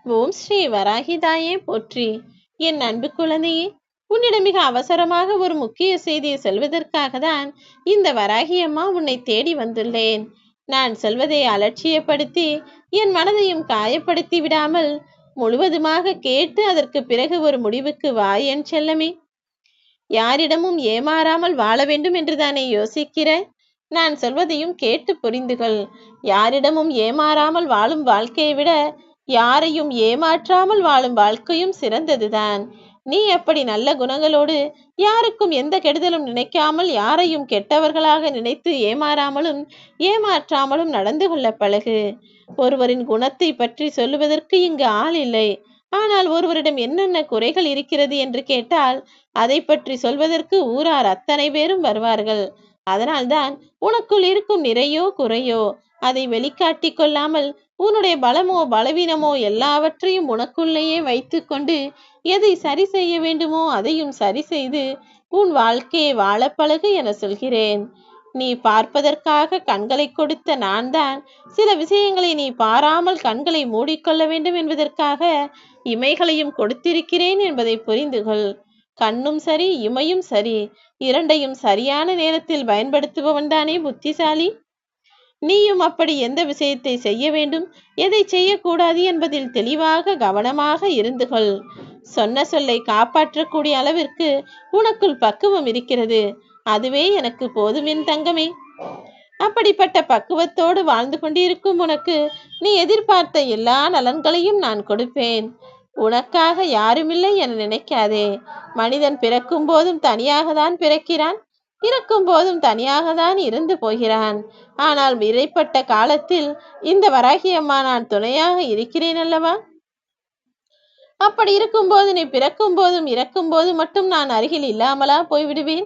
ஓம் ஸ்ரீ வராகிதாயே போற்றி. என் அன்பு குழந்தையே, உன்னிடம் மிக அவசரமாக ஒரு முக்கிய செய்தியை சொல்வதற்காக தான் இந்த வராகி அம்மா உன்னை தேடி வந்துள்ளேன். நான் சொல்வதை அலட்சியப்படுத்தி என் மனதையும் காயப்படுத்தி விடாமல் முழுவதுமாக கேட்டு அதற்கு பிறகு ஒரு முடிவுக்கு வா என் செல்லமே. யாரிடமும் ஏமாறாமல் வாழ வேண்டும் என்று தானே யோசிக்கிறாய்? நான் சொல்வதையும் கேட்டு புரிந்துகொள். யாரிடமும் ஏமாறாமல் வாழும் வாழ்க்கையை விட யாரையும் ஏமாற்றாமல் வாழும் வாழ்க்கையும் சிறந்ததுதான். நீ அப்படி நல்ல குணங்களோடு யாருக்கும் எந்த கெடுதலும் நினைக்காமல் யாரையும் கெட்டவர்களாக நினைத்து ஏமாறாமலும் ஏமாற்றாமலும் நடந்து கொள்ள பழகு. ஒருவரின் குணத்தை பற்றி சொல்லுவதற்கு இங்கு ஆள் இல்லை. ஆனால் ஒருவரிடம் என்னென்ன குறைகள் இருக்கிறது என்று கேட்டால் அதை பற்றி சொல்வதற்கு ஊரார் அத்தனை பேரும் வருவார்கள். அதனால்தான் உனக்குள் இருக்கும் நிறையோ குறையோ அதை வெளிக்காட்டி கொள்ளாமல் உன்னுடைய பலமோ பலவீனமோ எல்லாவற்றையும் உனக்குள்ளேயே வைத்து கொண்டு எதை சரி செய்ய வேண்டுமோ அதையும் சரி செய்து உன் வாழ்க்கையை வாழ பழகு என சொல்கிறேன். நீ பார்ப்பதற்காக கண்களை கொடுத்த நான் தான் சில விஷயங்களை நீ பாராமல் கண்களை மூடிக்கொள்ள வேண்டும் என்பதற்காக இமைகளையும் கொடுத்திருக்கிறேன் என்பதை புரிந்து கொள். கண்ணும் சரி இமையும் சரி, இரண்டையும் சரியான நேரத்தில் பயன்படுத்துபவன் தானே புத்திசாலி. நீயும் அப்படி எந்த விஷயத்தை செய்ய வேண்டும் எதை செய்யக்கூடாது என்பதில் தெளிவாக கவனமாக இருந்து கொள். சொன்ன சொல்லை காப்பாற்றக்கூடிய அளவிற்கு உனக்குள் பக்குவம் இருக்கிறது. அதுவே எனக்கு போதும் என் தங்கமே. அப்படிப்பட்ட பக்குவத்தோடு வாழ்ந்து கொண்டிருக்கும் உனக்கு நீ எதிர்பார்த்த எல்லா நலன்களையும் நான் கொடுப்பேன். உனக்காக யாருமில்லை என நினைக்காதே. மனிதன் பிறக்கும் போதும் தனியாக தான் பிறக்கிறான், இறக்கும் போதும் தனியாக தான் இருந்து போகிறான். ஆனால் இடைப்பட்ட காலத்தில் இந்த வராகி அம்மா நான் துணையாக இருக்கிறேன் அல்லவா? அப்படி இருக்கும்போது நீ பிறக்கும் போதும் இறக்கும் போது மட்டும் நான் அருகில் இல்லாமலா போய்விடுவேன்?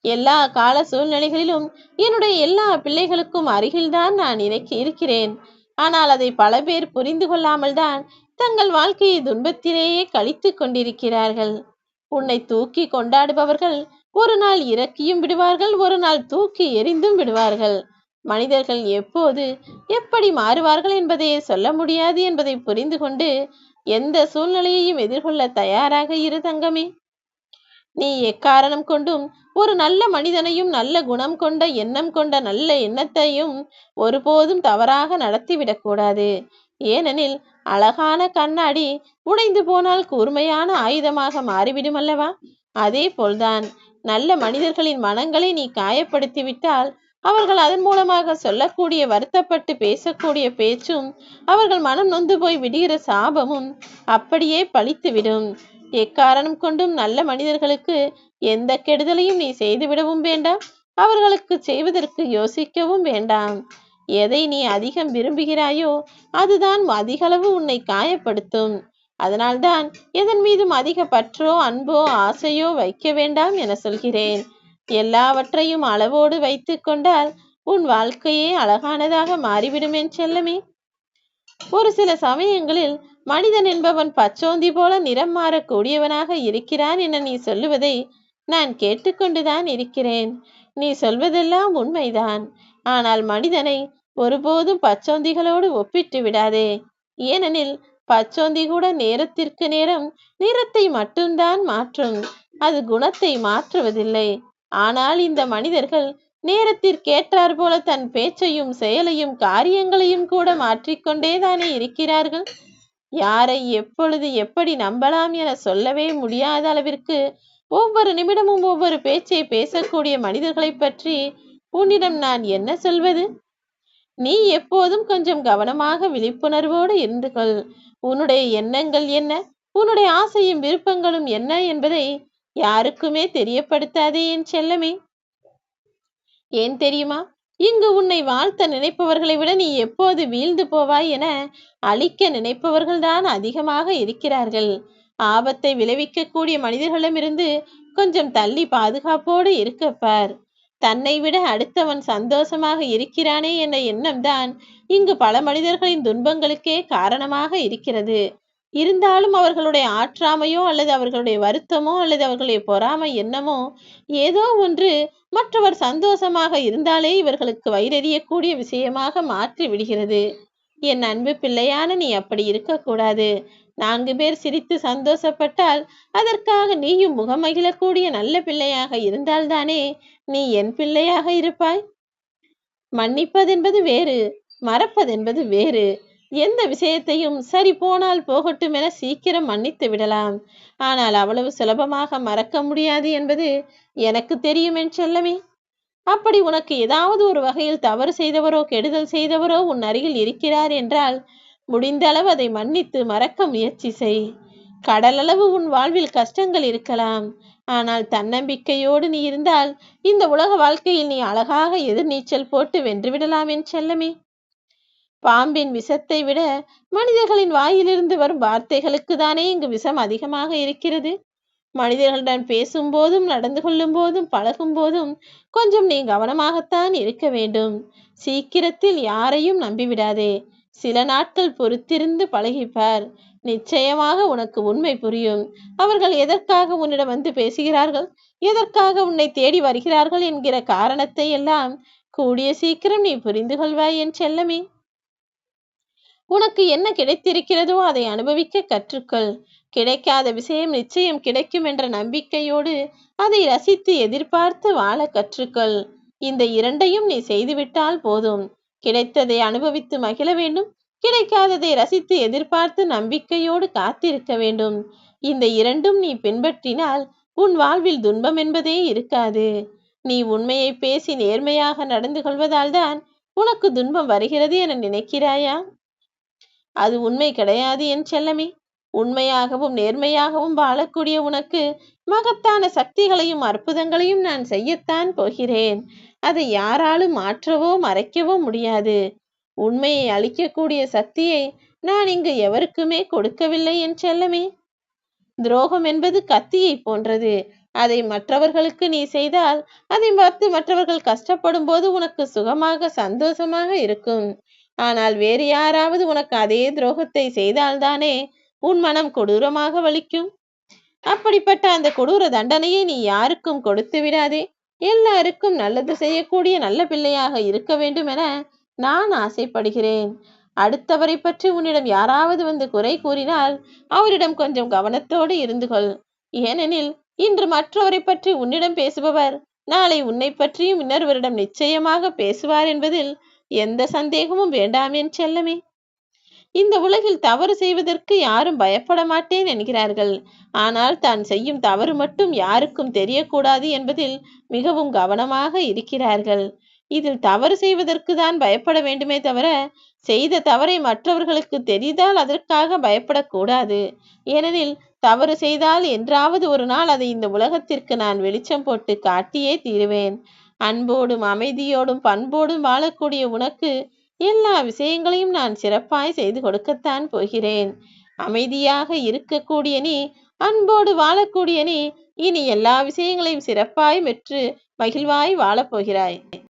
எல்லா கால சூழ்நிலைகளிலும் என்னுடைய எல்லா பிள்ளைகளுக்கும் அருகில்தான் நான் இருக்கிறேன். ஆனால் அதை பல பேர் புரிந்து கொள்ளாமல் தான் தங்கள் வாழ்க்கையை துன்பத்திலேயே கழித்து கொண்டிருக்கிறார்கள். உன்னை தூக்கி கொண்டாடுபவர்கள் ஒரு நாள் இறக்கியும் விடுவார்கள், ஒரு நாள் தூக்கி எறிந்தும் விடுவார்கள். மனிதர்கள் எப்போது எப்படி மாறுவார்கள் என்பதையே சொல்ல முடியாது என்பதை புரிந்து கொண்டு எந்த சூழ்நிலையையும் எதிர்கொள்ள தயாராக இரு தங்கமே. நீ எக்காரணம் கொண்டும் ஒரு நல்ல மனிதனையும் நல்ல குணம் கொண்ட எண்ணம் கொண்ட நல்ல எண்ணத்தையும் ஒருபோதும் தவறாக நடத்திவிடக்கூடாது. ஏனெனில் அழகான கண்ணாடி உடைந்து போனால் கூர்மையான ஆயுதமாக மாறிவிடும் அல்லவா? அதே போல்தான் நல்ல மனிதர்களின் மனங்களை நீ காயப்படுத்திவிட்டால் அவர்கள் அதன் மூலமாக சொல்லக்கூடிய வருத்தப்பட்டு பேசக்கூடிய பேச்சும் அவர்கள் மனம் நொந்து போய் விடுகிற சாபமும் அப்படியே பழித்துவிடும். எக்காரணம் கொண்டும் நல்ல மனிதர்களுக்கு எந்த கெடுதலையும் நீ செய்துவிடவும் வேண்டாம், அவர்களுக்கு செய்வதற்கு யோசிக்கவும் வேண்டாம். எதை நீ அதிகம் விரும்புகிறாயோ அதுதான் அதிகளவு உன்னை காயப்படுத்தும். அதனால்தான் எதன் மீதும் அதிக பற்றோ அன்போ ஆசையோ வைக்க வேண்டாம் என சொல்கிறேன். எல்லாவற்றையும் அளவோடு வைத்து கொண்டால் உன் வாழ்க்கையே அழகானதாக மாறிவிடும் என் செல்லமே. ஒரு சில சமயங்களில் மனிதன் என்பவன் பச்சோந்தி போல நிறம் மாறக்கூடியவனாக இருக்கிறான் என நீ சொல்லுவதை நான் கேட்டுக்கொண்டுதான் இருக்கிறேன். நீ சொல்வதெல்லாம் உண்மைதான். ஆனால் மனிதனை ஒருபோதும் பச்சோந்திகளோடு ஒப்பிட்டு விடாதே. ஏனெனில் பச்சோந்தி கூட நேரத்திற்கு நேரம் நிறத்தை மட்டும்தான் மாற்றும், அது குணத்தை மாற்றுவதில்லை. ஆனால் இந்த மனிதர்கள் நேரத்திற்கேற்றார் போல தன் பேச்சையும் செயலையும் காரியங்களையும் கூட மாற்றிக்கொண்டே தானே இருக்கிறார்கள். யாரை எப்பொழுது எப்படி நம்பலாம் என சொல்லவே முடியாத அளவிற்கு ஒவ்வொரு நிமிடமும் ஒவ்வொரு பேச்சை பேசக்கூடிய மனிதர்களை பற்றி உன்னிடம் நான் என்ன சொல்வது? நீ எப்போதும் கொஞ்சம் கவனமாக விழிப்புணர்வோடு இருந்து கொள். உன்னுடைய எண்ணங்கள் என்ன, உன்னுடைய ஆசையும் விருப்பங்களும் என்ன என்பதை யாருக்குமே தெரியப்படுத்தாதே என் செல்லமே. ஏன் தெரியுமா? இங்கு உன்னை வாழ்த்த நினைப்பவர்களை விட நீ எப்போது வீழ்ந்து போவாய் என அழிக்க நினைப்பவர்கள்தான் அதிகமாக இருக்கிறார்கள். ஆபத்தை விளைவிக்கக்கூடிய மனிதர்களிடமிருந்து கொஞ்சம் தள்ளி பாதுகாப்போடு இருக்கப்பார். தன்னை விட அடுத்தவன் சந்தோஷமாக இருக்கிறானே என்ற எண்ணம்தான் இங்கு பல மனிதர்களின் துன்பங்களுக்கே காரணமாக இருக்கிறது. இருந்தாலும் அவர்களுடைய ஆற்றாமையோ அல்லது அவர்களுடைய வருத்தமோ அல்லது அவர்களுடைய பொறாமை எண்ணமோ ஏதோ ஒன்று மற்றவர் சந்தோஷமாக இருந்தாலே இவர்களுக்கு வயிறெறியக்கூடிய விஷயமாக மாற்றி விடுகிறது. என் அன்பு பிள்ளையான நீ அப்படி இருக்கக்கூடாது. 4 பேர் சிரித்து சந்தோஷப்பட்டால் அதற்காக நீயும் முகமகிழக்கூடிய நல்ல பிள்ளையாக இருந்தால்தானே நீ என் பிள்ளையாக இருப்பாய். மன்னிப்பதென்பது வேறு, மறப்பதென்பது வேறு. எந்த விஷயத்தையும் சரி போனால் போகட்டும் என சீக்கிரம் மன்னித்து விடலாம். ஆனால் அவ்வளவு சுலபமாக மறக்க முடியாது என்பது எனக்கு தெரியும் என் செல்லமே. அப்படி உனக்கு ஏதாவது ஒரு வகையில் தவறு செய்தவரோ கெடுதல் செய்தவரோ உன் அருகில் இருக்கிறார் என்றால் முடிந்த அளவு அதை மன்னித்து மறக்க முயற்சி செய். கடலளவு உன் வாழ்வில் கஷ்டங்கள் இருக்கலாம். ஆனால் தன்னம்பிக்கையோடு நீ இருந்தால் இந்த உலக வாழ்க்கையில் நீ அழகாக எதிர்நீச்சல் போட்டு வென்றுவிடலாம் என் செல்லமே. பாம்பின் விஷத்தை விட மனிதர்களின் வாயிலிருந்து வரும் வார்த்தைகளுக்கு தானே இங்கு விஷம் அதிகமாக இருக்கிறது. மனிதர்களுடன் பேசும்போதும் நடந்து கொள்ளும் போதும் பழகும் போதும் கொஞ்சம் நீ கவனமாகத்தான் இருக்க வேண்டும். சீக்கிரத்தில் யாரையும் நம்பிவிடாதே. சில நாட்கள் பொறுத்திருந்து பழகிப்பார். நிச்சயமாக உனக்கு உண்மை புரியும். அவர்கள் எதற்காக உன்னிடம் வந்து பேசுகிறார்கள், எதற்காக உன்னை தேடி வருகிறார்கள் என்கிற காரணத்தை எல்லாம் கூடிய சீக்கிரம் நீ புரிந்து கொள்வாய் என் செல்லமே. உனக்கு என்ன கிடைத்திருக்கிறதோ அதை அனுபவிக்க கற்றுக்கொள். கிடைக்காத விஷயம் நிச்சயம் கிடைக்கும் என்ற நம்பிக்கையோடு அதை ரசித்து எதிர்பார்த்து வாழ கற்றுக்கொள். இந்த இரண்டையும் நீ செய்துவிட்டால் போதும். கிடைத்ததை அனுபவித்து மகிழ வேண்டும், கிடைக்காததை ரசித்து எதிர்பார்த்து நம்பிக்கையோடு காத்திருக்க வேண்டும். இந்த இரண்டும் நீ பின்பற்றினால் உன் வாழ்வில் துன்பம் என்பதே இருக்காது. நீ உண்மையை பேசி நேர்மையாக நடந்து கொள்வதால் தான் உனக்கு துன்பம் வருகிறது என நினைக்கிறாயா? அது உண்மை கிடையாது என் செல்லமே. உண்மையாகவும் நேர்மையாகவும் வாழக்கூடிய உனக்கு மகத்தான சக்திகளையும் அற்புதங்களையும் நான் செய்யத்தான் போகிறேன். அதை யாராலும் மாற்றவோ மறைக்கவோ முடியாது. உண்மையை அளிக்கக்கூடிய சக்தியை நான் இங்கு எவருக்குமே கொடுக்கவில்லை என் செல்லமே. துரோகம் என்பது கத்தியை போன்றது. அதை மற்றவர்களுக்கு நீ செய்தால் அதை பார்த்து மற்றவர்கள் கஷ்டப்படும் போது உனக்கு சுகமாக சந்தோஷமாக இருக்கும். ஆனால் வேறு யாராவது உனக்கு அதே துரோகத்தை செய்தால்தானே உன் மனம் கொடூரமாக வலிக்கும். அப்படிப்பட்ட அந்த கொடூர தண்டனையை நீ யாருக்கும் கொடுத்து விடாதே. எல்லாருக்கும் நல்லது செய்யக்கூடிய நல்ல பிள்ளையாக இருக்க வேண்டும் என நான் ஆசைப்படுகிறேன். அடுத்தவரை பற்றி உன்னிடம் யாராவது வந்து குறை கூறினால் அவரிடம் கொஞ்சம் கவனத்தோடு இருந்து கொள். ஏனெனில் இன்று மற்றவரை பற்றி உன்னிடம் பேசுபவர் நாளை உன்னை பற்றியும் இன்னொருவரிடம் நிச்சயமாக பேசுவார் என்பதில் எந்த சந்தேகமும் வேண்டாம் என் செல்லமே. இந்த உலகில் தவறு செய்வதற்கு யாரும் பயப்பட மாட்டேன் என்கிறார்கள். ஆனால் தான் செய்யும் தவறு மட்டும் யாருக்கும் தெரியக்கூடாது என்பதில் மிகவும் கவனமாக இருக்கிறார்கள். இதில் தவறு செய்வதற்கு தான் பயப்பட வேண்டுமே தவிர செய்த தவறை மற்றவர்களுக்கு தெரிந்தால் அதற்காக பயப்படக்கூடாது. ஏனெனில் தவறு செய்தால் என்றாவது ஒரு நாள் அதை இந்த உலகத்திற்கு நான் வெளிச்சம் போட்டு காட்டியே தீருவேன். அன்போடும் அமைதியோடும் பண்போடும் வாழக்கூடிய உனக்கு எல்லா விஷயங்களையும் நான் சிறப்பாய் செய்து கொடுக்கத்தான் போகிறேன். அமைதியாக இருக்கக்கூடிய நீ, அன்போடு வாழக்கூடிய நீ, இனி எல்லா விஷயங்களையும் சிறப்பாய் பெற்று மகிழ்வாய் வாழப்போகிறாய்.